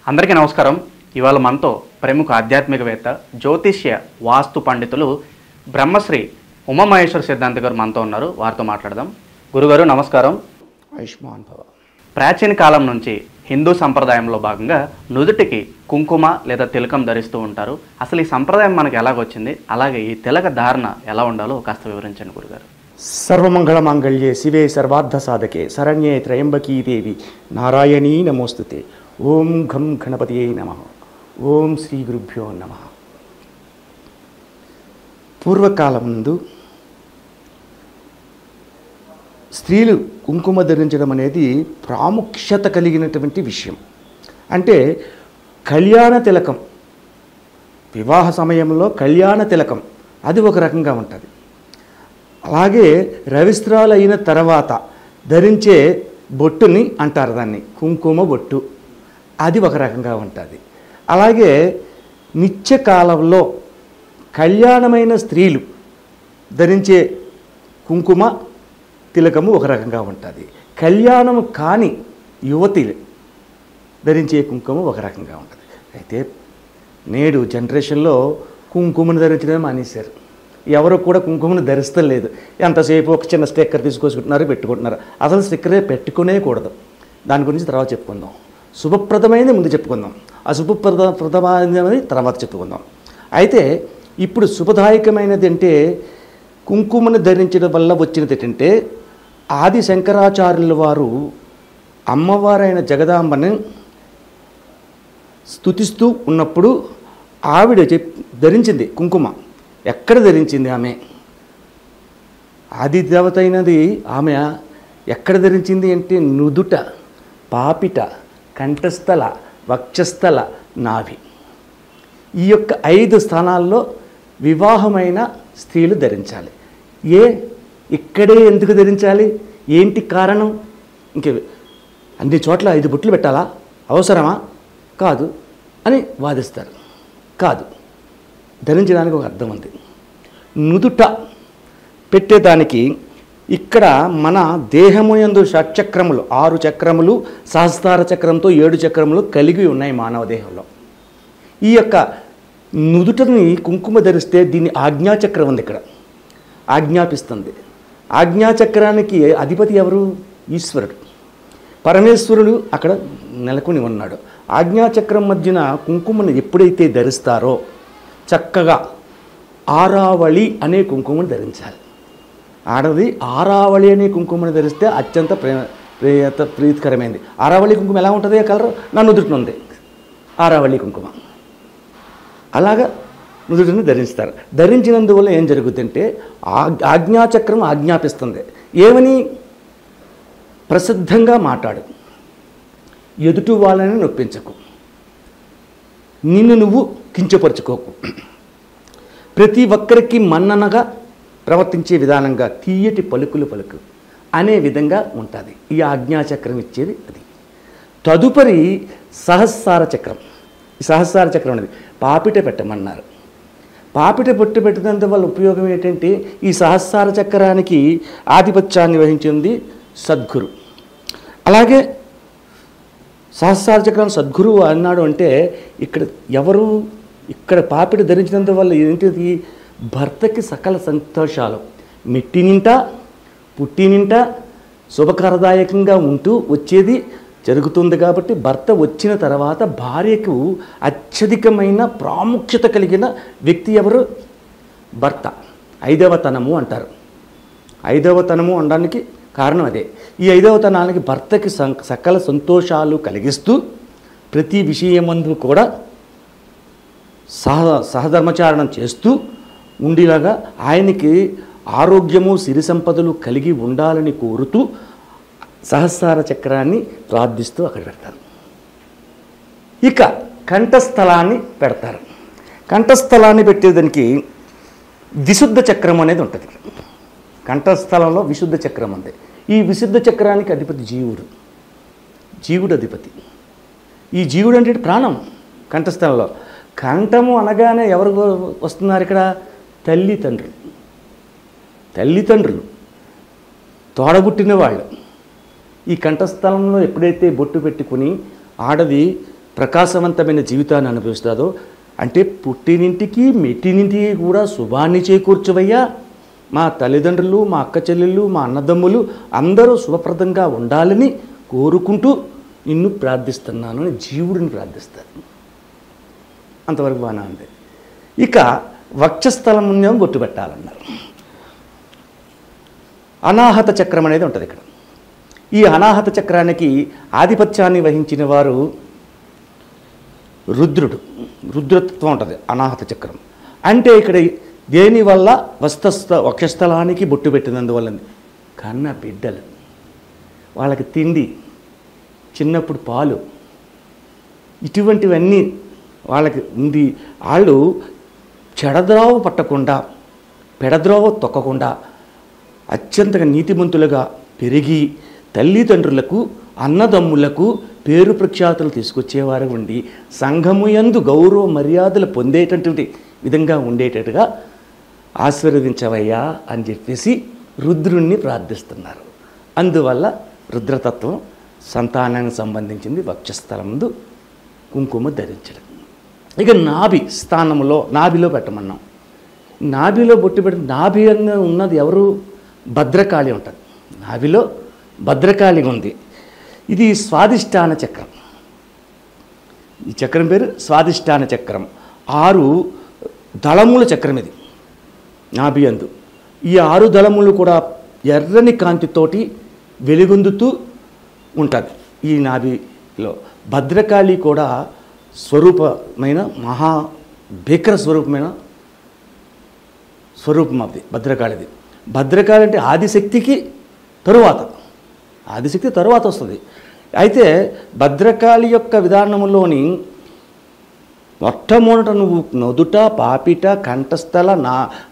అందరికీ నమస్కారం. ఇవాళ మనతో ప్రముఖ ఆధ్యాత్మికవేత్త, జ్యోతిష్య, వాస్తు పండితులు బ్రహ్మశ్రీ ఉమామహేశ్వర సిద్ధాంతి గారు మనతో ఉన్నారు. వారితో మాట్లాడదాం. గురుగారు నమస్కారం. ఆయుష్మాన్ భవ. ప్రాచీన కాలం నుంచి హిందూ సంప్రదాయంలో భాగంగా నుదుటికి కుంకుమ లేదా తిలకం ధరిస్తూ ఉంటారు. అసలు ఈ సంప్రదాయం మనకు ఎలాగొచ్చింది, అలాగే ఈ తిలక ధారణ ఎలా ఉండాలో కాస్త వివరించండి గురుగారు. సర్వమంగళ మాంగళ్యే శివే సర్వార్థ సాధకే శరణ్యే త్రయంబకీ దేవి నారాయణీ నమోస్తుతే. ఓం ఘం గణపతియే నమః. ఓం శ్రీ గురుభ్యో నమః. పూర్వకాలం నందు స్త్రీలు కుంకుమ ధరించడం అనేది ప్రాముఖ్యత కలిగినటువంటి విషయం. అంటే కళ్యాణ తిలకం, వివాహ సమయంలో కళ్యాణ తిలకం అది ఒక రకంగా ఉంటుంది. అలాగే రవిస్త్రాలు అయిన తర్వాత ధరించే బొట్టుని అంటారు, దాన్ని కుంకుమ బొట్టు, అది ఒక రకంగా ఉంటుంది. అలాగే నిత్యకాలంలో కళ్యాణమైన స్త్రీలు ధరించే కుంకుమ తిలకము ఒక రకంగా ఉంటుంది. కళ్యాణము కాని యువతి ధరించే కుంకుమ ఒక రకంగా ఉంటుంది. అయితే నేడు జనరేషన్లో కుంకుమను ధరించడం మానేశారు. ఎవరు కూడా కుంకుమను ధరిస్తలేదు. ఎంతసేపు ఒక చిన్న స్టిక్కర్ తీసుకొచ్చుకుంటున్నారు, పెట్టుకుంటున్నారు. అసలు స్టిక్కరే పెట్టుకునే కూడదు. దాని గురించి తర్వాత చెప్పుకుందాం. శుభప్రదమైనది ముందు చెప్పుకుందాం, అశుభప్రదమైనది తర్వాత చెప్పుకుందాం. అయితే ఇప్పుడు శుభదాయకమైనది అంటే కుంకుమను ధరించడం వల్ల వచ్చినది ఏంటంటే, ఆది శంకరాచార్యుల వారు అమ్మవారైన జగదాంబని స్తుతిస్తూ ఉన్నప్పుడు ఆవిడ ధరించింది కుంకుమ. ఎక్కడ ధరించింది ఆమె? ఆది దేవత అయినది ఆమె ఎక్కడ ధరించింది అంటే నుదుట, పాపిట, కంఠస్థల, వక్షస్థల, నాభి. ఈ యొక్క 5 స్థానాల్లో వివాహమైన స్త్రీలు ధరించాలి. ఇక్కడే ఎందుకు ధరించాలి? ఏంటి కారణం? ఇంకే అన్ని చోట్ల 5 బొట్లు పెట్టాలా? అవసరమా? కాదు అని వాదిస్తారు. కాదు, ధరించడానికి ఒక అర్థం ఉంది. నుదుట పెట్టేదానికి ఇక్కడ మన దేహము యందు షట్చక్రములు, 6 చక్రములు, సహస్రార చక్రంతో 7 చక్రములు కలిగి ఉన్నాయి మానవ దేహంలో. ఈ యొక్క నుదుటని కుంకుమ ధరిస్తే దీన్ని ఆజ్ఞాచక్రం ఉంది, ఇక్కడ ఆజ్ఞాపిస్తుంది. ఆజ్ఞాచక్రానికి అధిపతి ఎవరు? ఈశ్వరుడు, పరమేశ్వరుడు అక్కడ నెలకొని ఉన్నాడు. ఆజ్ఞాచక్రం మధ్యన కుంకుమను ఎప్పుడైతే ధరిస్తారో చక్కగా ఆరావళి అనే కుంకుమను ధరించాలి. ఆడది ఆరావళి అనే కుంకుమను ధరిస్తే అత్యంత ప్రీతికరమైనది. ఆరావళి కుంకుమ ఎలా ఉంటుంది? ఆ కలర్ నా నుదుటిన ఉంది, ఆరావళి కుంకుమ. అలాగా నుదుటిని ధరిస్తారు. ధరించినందువల్ల ఏం జరుగుతుందంటే ఆజ్ఞాచక్రం ఆజ్ఞాపిస్తుంది. ఏమని? ప్రసిద్ధంగా మాట్లాడు, ఎదుటి వాళ్ళని నొప్పించకు, నిన్ను నువ్వు కించపరుచుకోకు, ప్రతి ఒక్కరికి మన్ననగా ప్రవర్తించే విధానంగా తీయటి పలుకులు పలుకు అనే విధంగా ఉంటుంది. ఈ ఆజ్ఞాచక్రం ఇచ్చేది అది. తదుపరి సహస్రార చక్రం. ఈ సహస్రార చక్రం అనేది పాపిట పెట్టమన్నారు. పాపిట బొట్టు పెట్టినంత వల్ల ఉపయోగం ఏంటంటే, ఈ సహస్రార చక్రానికి ఆధిపత్యాన్ని వహించింది సద్గురు. అలాగే సహస్రార చక్రాన్ని సద్గురు అన్నాడు అంటే ఇక్కడ ఎవరు? ఇక్కడ పాపిట ధరించినంత వల్ల ఏంటిది? భర్తకి సకల సంతోషాలు మెట్టినింట పుట్టినింట శుభకరదాయకంగా ఉంటూ వచ్చేది జరుగుతుంది. కాబట్టి భర్త వచ్చిన తర్వాత భార్యకు అత్యధికమైన ప్రాముఖ్యత కలిగిన వ్యక్తి ఎవరు? భర్త. 5వ తనము అంటారు. 5వ తనము అనడానికి కారణం అదే. ఈ 5వ తనానికి భర్తకి సకల సంతోషాలు కలిగిస్తూ ప్రతి విషయమందు కూడా సహధర్మచారణం చేస్తూ ఉండేలాగా ఆయనకి ఆరోగ్యము సిరి సంపదలు కలిగి ఉండాలని కోరుతూ సహస్రార చక్రాన్ని ప్రార్థిస్తూ అక్కడ పెడతారు. ఇక కంఠస్థలాన్ని పెడతారు. కంఠస్థలాన్ని పెట్టేదానికి విశుద్ధ చక్రం అనేది ఉంటుంది. కంఠస్థలంలో విశుద్ధ చక్రం ఉంది. ఈ విశుద్ధ చక్రానికి అధిపతి జీవుడు. జీవుడు అధిపతి. ఈ జీవుడు అంటే ప్రాణం. కంఠస్థలంలో కంఠము అనగానే ఎవరు వస్తున్నారు ఇక్కడ? తల్లిదండ్రులు, తోడబుట్టిన వాళ్ళు. ఈ కంఠస్థలంలో ఎప్పుడైతే బొట్టు పెట్టుకుని ఆడది ప్రకాశవంతమైన జీవితాన్ని అనుభవిస్తుందో, అంటే పుట్టినింటికి మెట్టినింటికి కూడా శుభాన్ని చేకూర్చవయ్యా, మా తల్లిదండ్రులు, మా అక్క చెల్లెళ్ళు, మా అన్నదమ్ములు అందరూ శుభప్రదంగా ఉండాలని కోరుకుంటూ నిన్ను ప్రార్థిస్తున్నాను అని జీవుడిని ప్రార్థిస్తారు. అంతవరకు బాగానే ఉంది. ఇక వక్షస్థలం ముందేమో బొట్టు పెట్టాలన్నారు. అనాహత చక్రం అనేది ఉంటుంది ఇక్కడ. ఈ అనాహత చక్రానికి ఆధిపత్యాన్ని వహించిన వారు రుద్రుడు. రుద్రత్వం ఉంటుంది అనాహత చక్రం. అంటే ఇక్కడ దేనివల్ల వక్షస్థలానికి బొట్టు పెట్టినందువల్ల కన్న బిడ్డలు, వాళ్ళకి తిండి, చిన్నప్పుడు పాలు, ఇటువంటివన్నీ వాళ్ళకి ఉంది. వాళ్ళు చెడద్రోవ పట్టకుండా, పెడద్రోవ తొక్కకుండా అత్యంతగా నీతిమంతులుగా పెరిగి తల్లిదండ్రులకు, అన్నదమ్ములకు పేరు ప్రఖ్యాతులు తీసుకొచ్చేవారు ఉండి సంఘము యందు గౌరవ మర్యాదలు పొందేటటువంటి విధంగా ఉండేటట్టుగా ఆశీర్వదించవయ్యా అని చెప్పేసి రుద్రుణ్ణి ప్రార్థిస్తున్నారు. అందువల్ల రుద్రతత్వం సంతానానికి సంబంధించింది వక్షస్థలం ముందు కుంకుమ ధరించడం. ఇక నాభి స్థానంలో, నాభిలో పెట్టమన్నాం. నాభిలో బొట్టు పెట్టి నాభిగా ఉన్నది ఎవరు? భద్రకాళి ఉంటుంది. నాభిలో భద్రకాళి ఉంది. ఇది స్వాదిష్టాన చక్రం. ఈ చక్రం పేరు స్వాదిష్టాన చక్రం. 6 దళముల చక్రం ఇది నాభి అందు. ఈ 6 దళములు కూడా ఎర్రని కాంతితోటి వెలుగొందుతూ ఉంటుంది. ఈ నాభిలో భద్రకాళి కూడా స్వరూపమైన మహా భీకర స్వరూపమైన స్వరూపం అది భద్రకాళిది. భద్రకాళి అంటే ఆదిశక్తికి తరువాత, ఆదిశక్తి తరువాత వస్తుంది. అయితే భద్రకాళి యొక్క విధానంలోని మొట్టమొదట నువ్వు నొదుట, పాపిట, కంఠస్థల,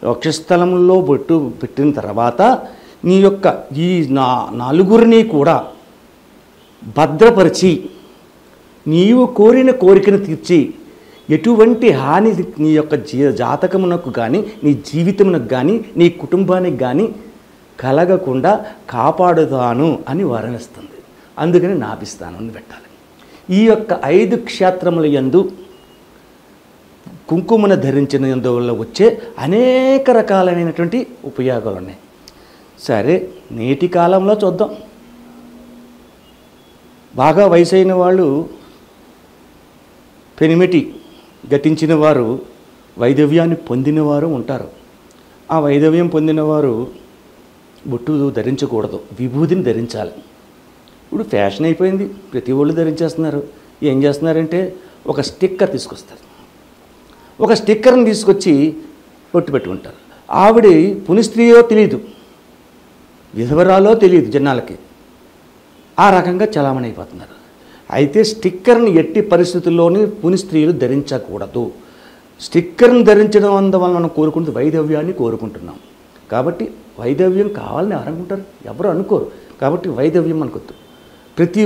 వక్షస్థలంలో బొట్టు పెట్టిన తర్వాత నీ యొక్క ఈ నలుగురిని కూడా భద్రపరిచి నీవు కోరిన కోరికను తీర్చి ఎటువంటి హాని నీ యొక్క జాతకమునకు కానీ, నీ జీవితమునకు కానీ, నీ కుటుంబానికి కానీ కలగకుండా కాపాడుతాను అని వరణిస్తుంది. అందుకని నాభిస్థానాన్ని పెట్టాలి. ఈ యొక్క 5 క్షేత్రముల యందు కుంకుమను ధరించినందువల్ల వచ్చే అనేక రకాలైనటువంటి ఉపయోగాలు ఉన్నాయి. సరే, నేటి కాలంలో చూద్దాం. బాగా వయసైన వాళ్ళు, పెనిమిటి గతించిన వారు, వైదవ్యాన్ని పొందినవారు ఉంటారు. ఆ వైదవ్యం పొందినవారు బొట్టు ధరించకూడదు, విభూతిని ధరించాలి. ఇప్పుడు ఫ్యాషన్ అయిపోయింది, ప్రతి వాళ్ళు ధరించేస్తున్నారు. ఏం చేస్తున్నారంటే ఒక స్టిక్కర్ తీసుకొస్తారు. ఒక స్టిక్కర్ని తీసుకొచ్చి బొట్టు పెట్టుకుంటారు. ఆవిడ పునిస్త్రీయో తెలియదు, విధవరాలో తెలియదు జనాలకి. ఆ రకంగా చలామణి అయిపోతున్నారు. అయితే స్టిక్కర్ని ఎట్టి పరిస్థితుల్లోని పునిస్త్రీలు ధరించకూడదు. స్టిక్కర్ని ధరించడం వల్ల మనం కోరుకుంటుంది వైదవ్యాన్ని కోరుకుంటున్నాం. కాబట్టి వైదవ్యం కావాలని అనుకుంటారు, ఎవరు అనుకోరు. కాబట్టి వైదవ్యం అనుకోద్దు. ప్రతి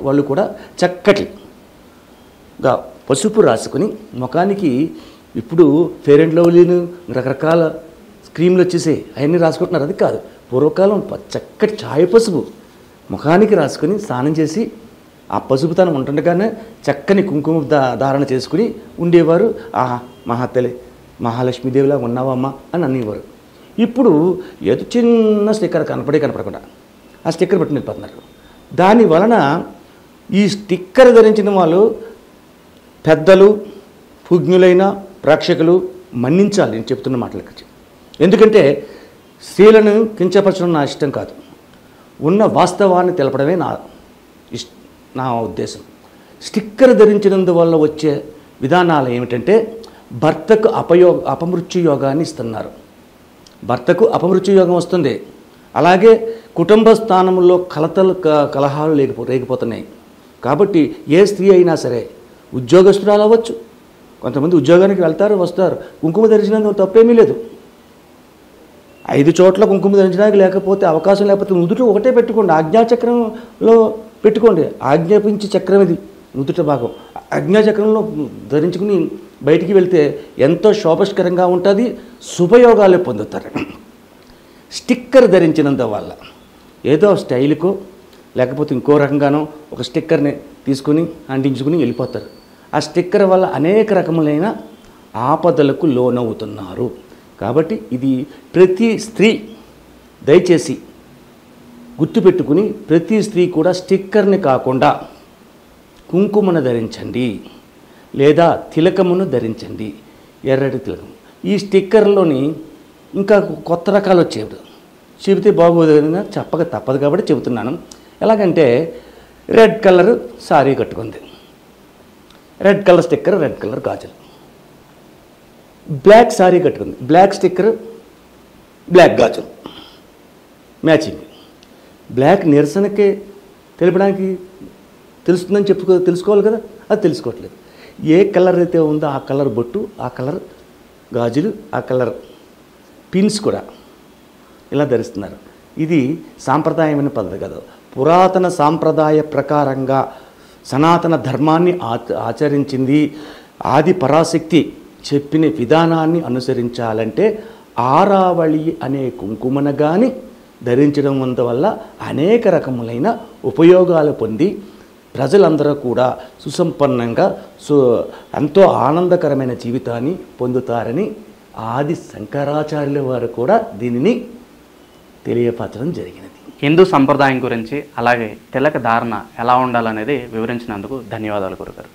వాళ్ళు కూడా చక్కటిగా పసుపు రాసుకొని ముఖానికి, ఇప్పుడు ఫెయిర్ అండ్ లవ్లీను రకరకాల క్రీమ్లు వచ్చేసాయి, అవన్నీ రాసుకుంటున్నారు. అది కాదు, పూర్వకాలం చక్కటి ఛాయ పసుపు ముఖానికి రాసుకొని స్నానం చేసి ఆ పసుపుతనం ఉంటుండగానే చక్కని కుంకుమ ధారణ చేసుకుని ఉండేవారు. ఆహా, మహాలక్ష్మీదేవిలా ఉన్నావమ్మా అని అనేవారు. ఇప్పుడు ఏదో చిన్న స్టిక్కర్ కనపడకుండా ఆ స్టిక్కర్ పెట్టి నిలిపోతున్నారు. దాని వలన ఈ స్టిక్కర్ ధరించిన వాళ్ళు పెద్దలు, పుజ్ఞులైన ప్రేక్షకులు మన్నించాలి నేను చెప్తున్న మాటలకి. ఎందుకంటే స్త్రీలను కించపరచడం నా ఇష్టం కాదు, ఉన్న వాస్తవాన్ని తెలపడమే నా ఉద్దేశం. స్టిక్కర్ ధరించినందువల్ల వచ్చే విధానాలు ఏమిటంటే భర్తకు అపమృత్యు యోగాన్ని ఇస్తున్నారు. భర్తకు అపమృత్యు యోగం వస్తుంది. అలాగే కుటుంబ స్థానంలో కలహాలు రేగిపోతున్నాయి. కాబట్టి ఏ స్త్రీ అయినా సరే, ఉద్యోగస్తురాలు అవ్వచ్చు, కొంతమంది ఉద్యోగానికి వెళ్తారు వస్తారు, కుంకుమ ధరించినందుకు తప్పేమీ లేదు. 5 చోట్ల కుంకుమ ధరించడానికి లేకపోతే అవకాశం లేకపోతే నుదుట ఒకటే పెట్టుకోండి, ఆజ్ఞాచక్రంలో పెట్టుకోండి. ఆజ్ఞాపించి చక్రం ఇది నుదుట భాగం. ఆజ్ఞాచక్రంలో ధరించుకుని బయటికి వెళ్తే ఎంతో శోభస్కరంగా ఉంటుంది, శుభయోగాలు పొందుతారు. స్టిక్కర్ ధరించినందువల్ల ఏదో స్టైల్కో లేకపోతే ఇంకో రకంగానో ఒక స్టిక్కర్ని తీసుకుని అంటించుకుని వెళ్ళిపోతారు. ఆ స్టిక్కర్ వల్ల అనేక రకములైన ఆపదలకు లోనవుతున్నారు. కాబట్టి ఇది ప్రతి స్త్రీ దయచేసి గుర్తుపెట్టుకుని ప్రతి స్త్రీ కూడా స్టిక్కర్ని కాకుండా కుంకుమను ధరించండి లేదా తిలకమును ధరించండి, ఎర్రటి తిలకం. ఈ స్టిక్కర్లోని ఇంకా కొత్త రకాలు వచ్చేవి, చెబితే బాగోదని చెప్పక తప్పదు కాబట్టి చెబుతున్నాను. ఎలాగంటే రెడ్ కలర్ సారీ కట్టుకుంది, red colour sticker, red colour గాజులు. బ్లాక్ సారీ కట్టుకుంది, బ్లాక్ స్టిక్కర్, బ్లాక్ గాజులు మ్యాచింగ్. బ్లాక్ నిరసనకే తెలపడానికి తెలుస్తుందని తెలుసుకోవాలి కదా, అది తెలుసుకోవట్లేదు. ఏ కలర్ అయితే ఉందో ఆ కలర్ బొట్టు, ఆ కలర్ గాజులు, ఆ కలర్ పిన్స్ కూడా ఇలా ధరిస్తున్నారు. ఇది సాంప్రదాయమైన పద్ధతి కాదు. పురాతన సాంప్రదాయ ప్రకారంగా సనాతన ధర్మాన్ని ఆచరించింది ఆది పరాశక్తి చెప్పిన విధానాన్ని అనుసరించాలంటే ఆరావళి అనే కుంకుమను కానీ ధరించడం వల్ల అనేక రకములైన ఉపయోగాలు పొంది ప్రజలందరూ కూడా సుసంపన్నంగా ఎంతో ఆనందకరమైన జీవితాన్ని పొందుతారని ఆది శంకరాచార్యుల వారు కూడా దీనిని తెలియపరచడం జరిగినది. హిందూ సంప్రదాయం గురించి అలాగే తిలక ధారణ ఎలా ఉండాలనేది వివరించినందుకు ధన్యవాదాలు గురుగారు.